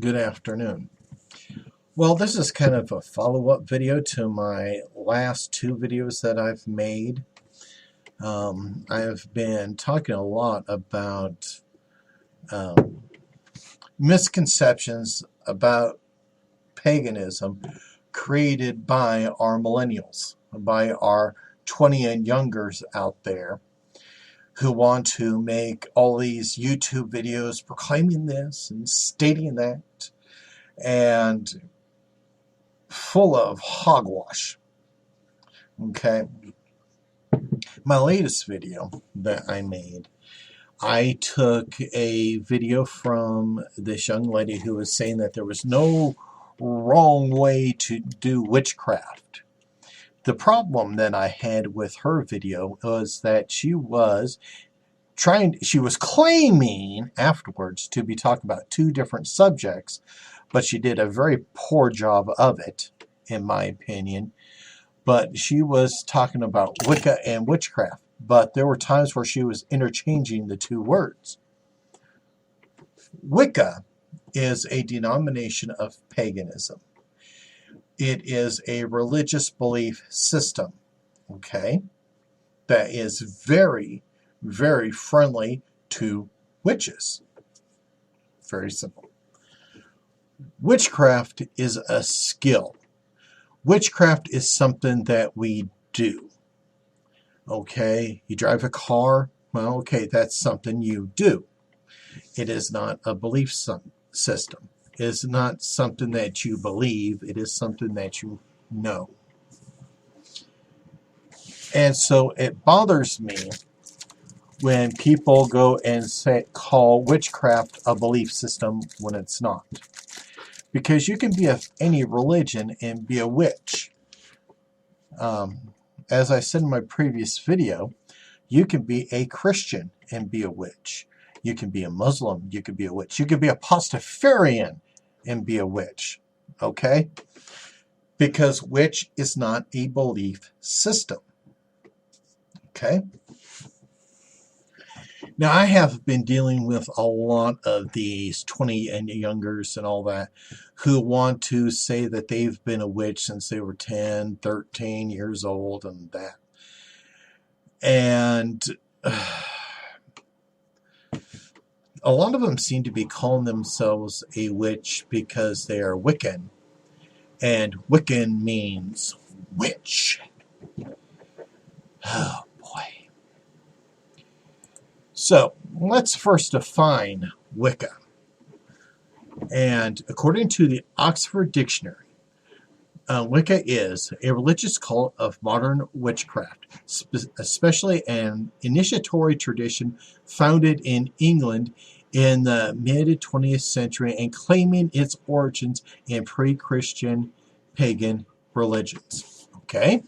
Good afternoon. Well, this is kind of a follow-up video to my last two videos that I've made. I've been talking a lot about misconceptions about paganism created by our millennials, by our 20 and youngers out there who want to make all these YouTube videos proclaiming this and stating that, and full of hogwash. Okay, my latest video that I made, I took a video from this young lady who was saying that there was no wrong way to do witchcraft. The problem that I had with her video was that she was claiming afterwards to be talking about two different subjects, but she did a very poor job of it, in my opinion. But she was talking about Wicca and witchcraft, but there were times where she was interchanging the two words. Wicca is a denomination of paganism. It is a religious belief system, okay, that is very, very friendly to witches. Very simple. Witchcraft is a skill. Witchcraft is something that we do. Okay, you drive a car, well, okay, that's something you do. It is not a belief system. It is not something that you believe. It is something that you know. And so it bothers me when people go and call witchcraft a belief system when it's not. Because you can be of any religion and be a witch. As I said in my previous video, you can be a Christian and be a witch. You can be a Muslim, you can be a witch. You can be a Pastafarian and be a witch. Okay? Because witch is not a belief system. Okay? Now, I have been dealing with a lot of these 20 and youngers and all that who want to say that they've been a witch since they were 10, 13 years old and that. And a lot of them seem to be calling themselves a witch because they are Wiccan. And Wiccan means witch. Oh, boy. So, let's first define Wicca. And according to the Oxford Dictionary, Wicca is a religious cult of modern witchcraft, especially an initiatory tradition founded in England in the mid-20th century and claiming its origins in pre-Christian pagan religions. Okay?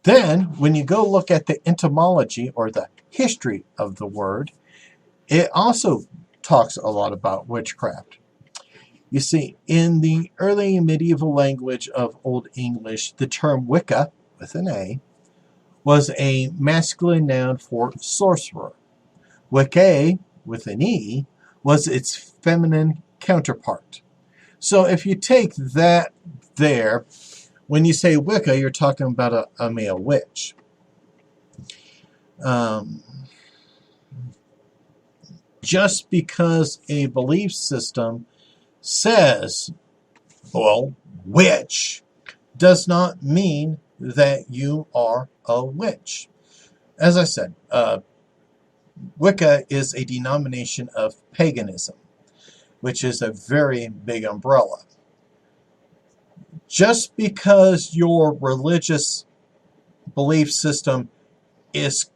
Then, when you go look at the etymology or the history of the word, it also talks a lot about witchcraft. You see, in the early medieval language of Old English, the term Wicca, with an A, was a masculine noun for sorcerer. Wiccae, with an E, was its feminine counterpart. So if you take that there, when you say Wicca, you're talking about a male witch. Just because a belief system says, well, witch, does not mean that you are a witch. As I said, Wicca is a denomination of paganism, which is a very big umbrella. Just because your religious belief system is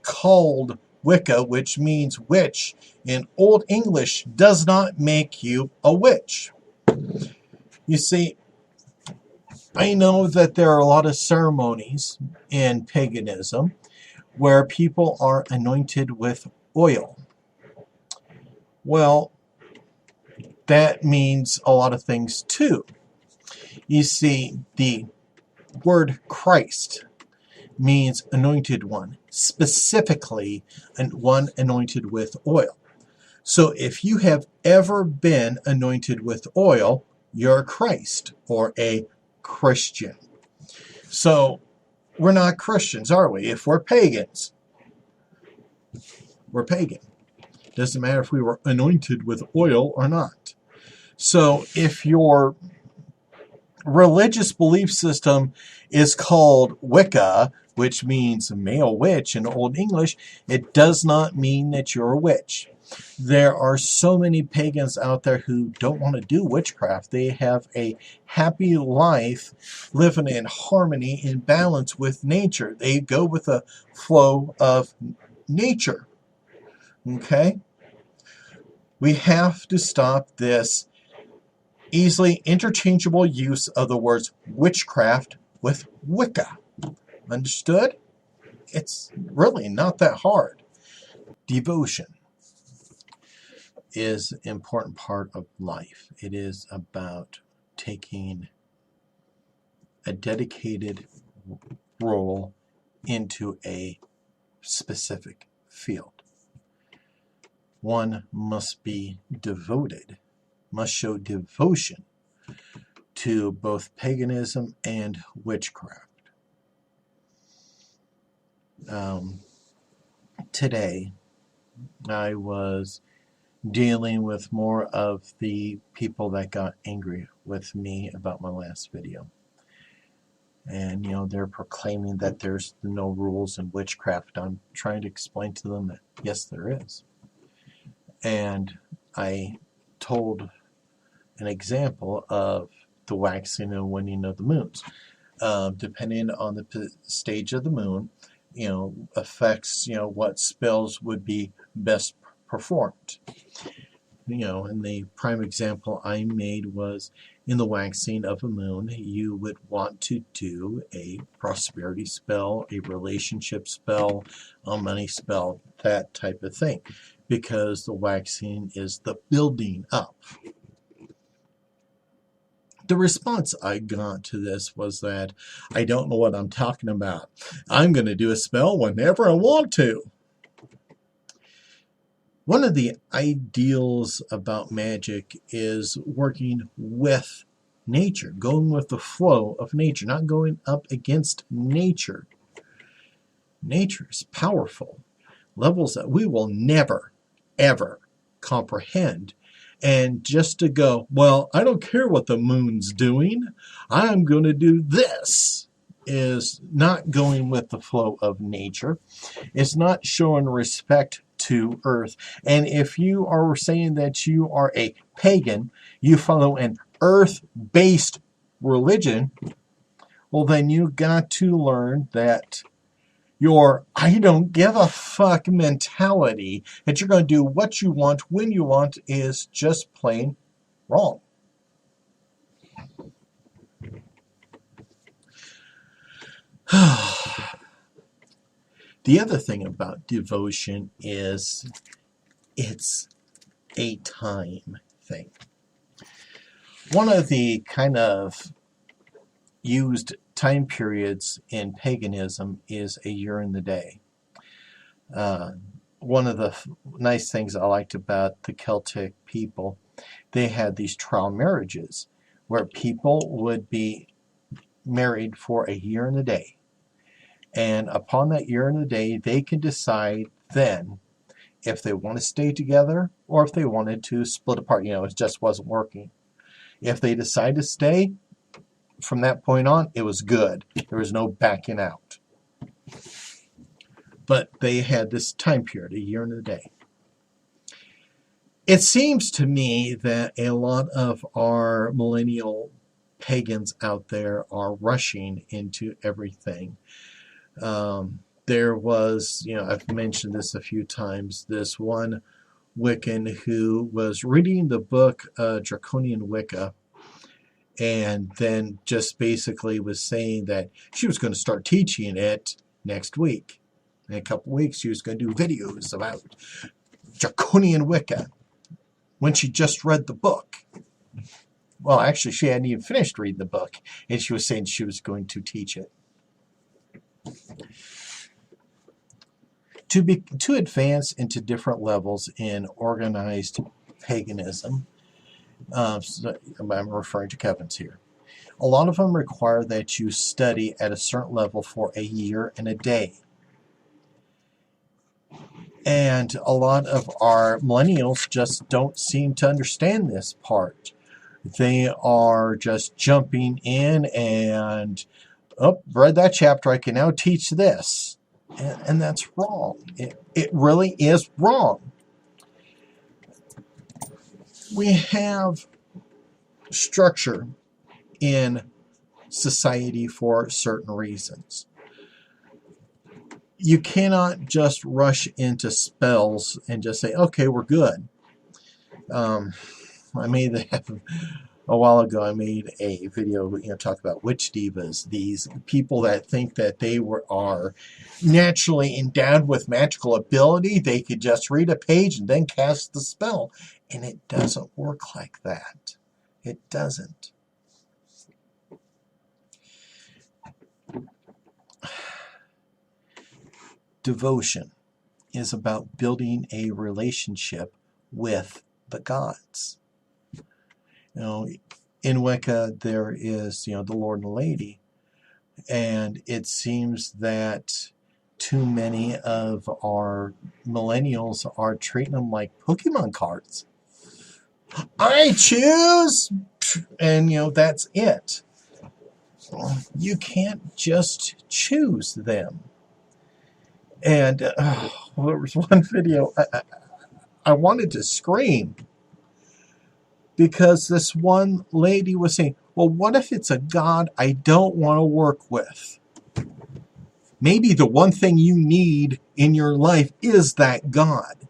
called Wicca, which means witch, in Old English does not make you a witch. You see, I know that there are a lot of ceremonies in paganism where people are anointed with oil. Well, that means a lot of things too. You see, the word Christ means anointed one, specifically one anointed with oil. So if you have ever been anointed with oil, you're a Christ or a Christian. So we're not Christians, are we? If we're pagans, we're pagan. Doesn't matter if we were anointed with oil or not. So if your religious belief system is called Wicca, which means male witch in Old English, it does not mean that you're a witch. There are so many pagans out there who don't want to do witchcraft. They have a happy life living in harmony, in balance with nature. They go with the flow of nature. Okay? We have to stop this easily interchangeable use of the words witchcraft with Wicca. Understood? It's really not that hard. Devotion is an important part of life. It is about taking a dedicated role into a specific field. One must be devoted, must show devotion to both paganism and witchcraft. Today, I was dealing with more of the people that got angry with me about my last video. And, they're proclaiming that there's no rules in witchcraft. I'm trying to explain to them that, yes, there is. And I told an example of the waxing and waning of the moons. Depending on the stage of the moon, affects, what spells would be best performed. And the prime example I made was in the waxing of a moon, you would want to do a prosperity spell, a relationship spell, a money spell, that type of thing, because the waxing is the building up. The response I got to this was that I don't know what I'm talking about. I'm going to do a spell whenever I want to. One of the ideals about magic is working with nature, going with the flow of nature, not going up against nature. Nature is powerful, levels that we will never, ever comprehend. And just to go, well, I don't care what the moon's doing, I'm going to do this, is not going with the flow of nature. It's not showing respect to earth. And if you are saying that you are a pagan, you follow an earth-based religion, well, then you got to learn that your I don't give a fuck mentality, that you're going to do what you want when you want, is just plain wrong. The other thing about devotion is it's a time thing. One of the kind of used time periods in paganism is a year in the day. One of the nice things I liked about the Celtic people, they had these trial marriages where people would be married for a year and a day. And upon that year and a day, they can decide then if they want to stay together or if they wanted to split apart. It just wasn't working. If they decide to stay, from that point on, it was good. There was no backing out. But they had this time period, a year and a day. It seems to me that a lot of our millennial pagans out there are rushing into everything. There was, I've mentioned this a few times, this one Wiccan who was reading the book Draconian Wicca, and then just basically was saying that she was going to start teaching it next week. In a couple weeks, she was going to do videos about Draconian Wicca when she just read the book. Well, actually, she hadn't even finished reading the book, and she was saying she was going to teach it. to advance into different levels in organized paganism, so I'm referring to covens here. A lot of them require that you study at a certain level for a year and a day. And a lot of our millennials just don't seem to understand this part. They are just jumping in and, oh, read that chapter, I can now teach this. And that's wrong. It really is wrong. We have structure in society for certain reasons. You cannot just rush into spells and just say, okay, we're good. I made a while ago, I made a video, talk about witch divas, these people that think that they are naturally endowed with magical ability. They could just read a page and then cast the spell. And it doesn't work like that. It doesn't. Devotion is about building a relationship with the gods. In Wicca, there is, the Lord and the Lady, and it seems that too many of our millennials are treating them like Pokemon cards. I choose, and that's it. You can't just choose them. And there was one video I wanted to scream, because this one lady was saying, well, what if it's a god I don't want to work with? Maybe the one thing you need in your life is that god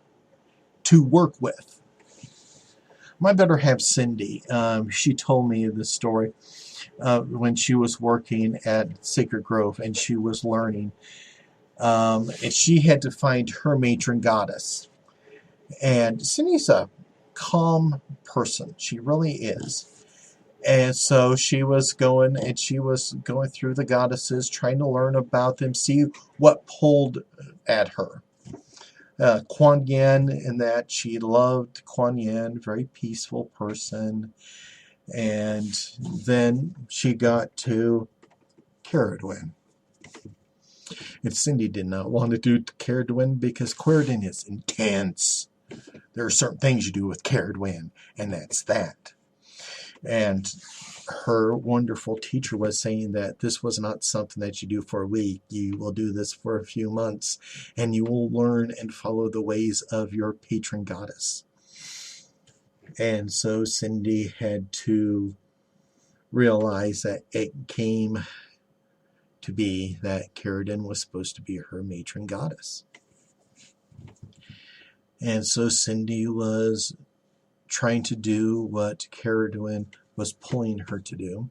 to work with. My better half, Cindy, she told me the story when she was working at Sacred Grove and she was learning. And she had to find her matron goddess. And Cindy's a calm person. She really is. And so she was going through the goddesses, trying to learn about them, see what pulled at her. Kuan Yin, in that she loved Kuan Yin, very peaceful person. And then she got to Caradwen. And Cindy did not want to do Caradwen because Caradwen is intense. There are certain things you do with Caradwen, and that's that. And her wonderful teacher was saying that this was not something that you do for a week. You will do this for a few months, and you will learn and follow the ways of your patron goddess. And so Cindy had to realize that it came to be that Caradwen was supposed to be her matron goddess. And so Cindy was trying to do what Caradwen was pulling her to do.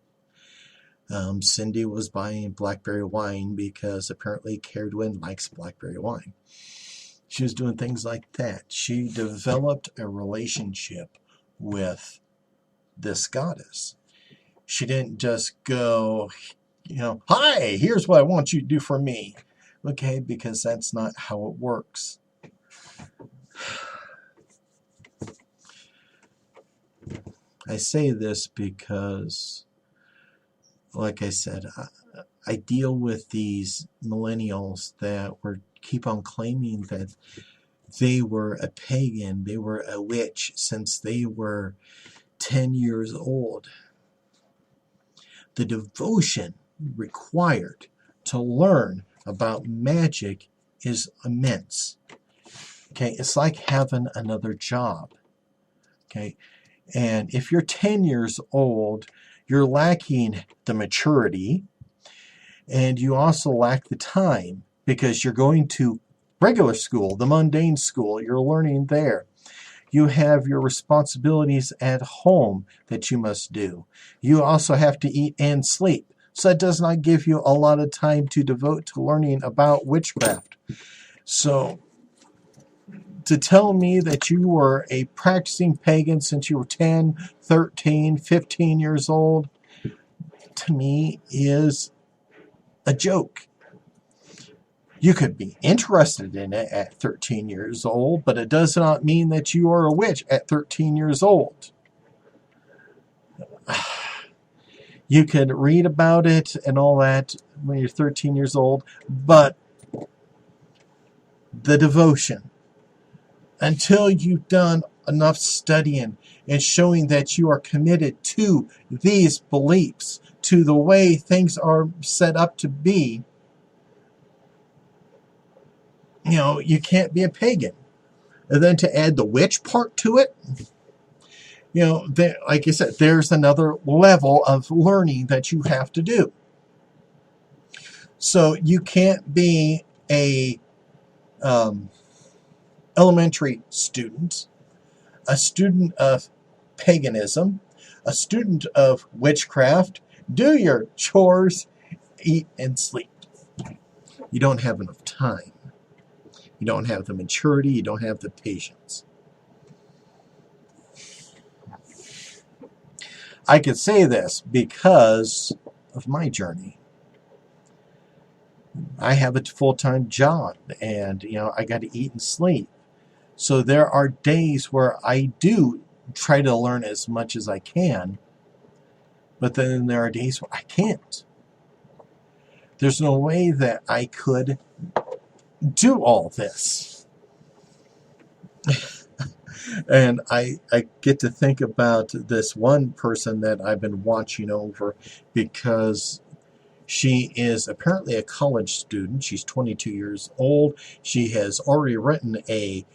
Cindy was buying blackberry wine because apparently Caradwen likes blackberry wine. She was doing things like that. She developed a relationship with this goddess. She didn't just go, hi, here's what I want you to do for me. Okay, because that's not how it works. I say this because, like I said, I deal with these millennials that keep on claiming that they were a pagan, they were a witch since they were 10 years old. The devotion required to learn about magic is immense. Okay, it's like having another job. Okay, and if you're 10 years old, you're lacking the maturity, and you also lack the time because you're going to regular school, the mundane school, you're learning there. You have your responsibilities at home that you must do. You also have to eat and sleep. So that does not give you a lot of time to devote to learning about witchcraft. So to tell me that you were a practicing pagan since you were 10, 13, 15 years old, to me is a joke. You could be interested in it at 13 years old, but it does not mean that you are a witch at 13 years old. You could read about it and all that when you're 13 years old, but the devotion, until you've done enough studying and showing that you are committed to these beliefs, to the way things are set up to be, you can't be a pagan. And then to add the witch part to it, like I said, there's another level of learning that you have to do. So you can't be a elementary student, a student of paganism, a student of witchcraft, do your chores, eat, and sleep. You don't have enough time. You don't have the maturity. You don't have the patience. I could say this because of my journey. I have a full-time job, and I got to eat and sleep. So there are days where I do try to learn as much as I can, but then there are days where I can't. There's no way that I could do all this. And I get to think about this one person that I've been watching over, because she is apparently a college student. She's 22 years old. She has already written a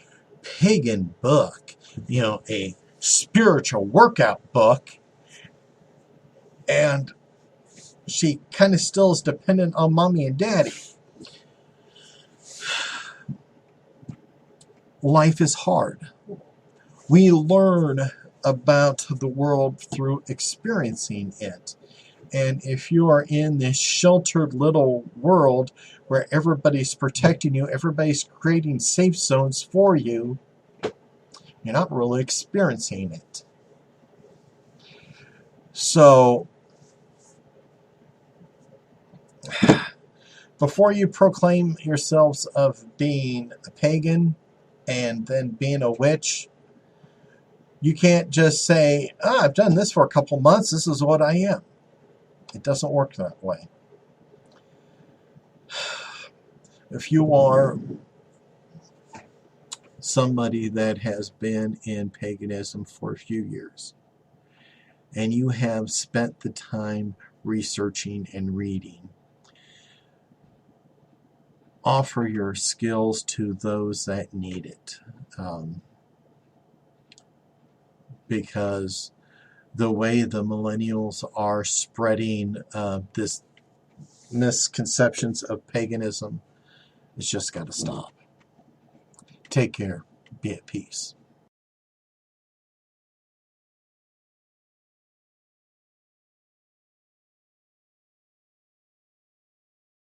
pagan book, a spiritual workout book, and she kind of still is dependent on mommy and daddy. Life is hard. We learn about the world through experiencing it. And if you are in this sheltered little world where everybody's protecting you, everybody's creating safe zones for you, you're not really experiencing it. So, before you proclaim yourselves of being a pagan and then being a witch, you can't just say, I've done this for a couple months, this is what I am. It doesn't work that way. If you are somebody that has been in paganism for a few years, and you have spent the time researching and reading, offer your skills to those that need it. Because the way the millennials are spreading this misconceptions of paganism, it's just got to stop. Take care. Be at peace.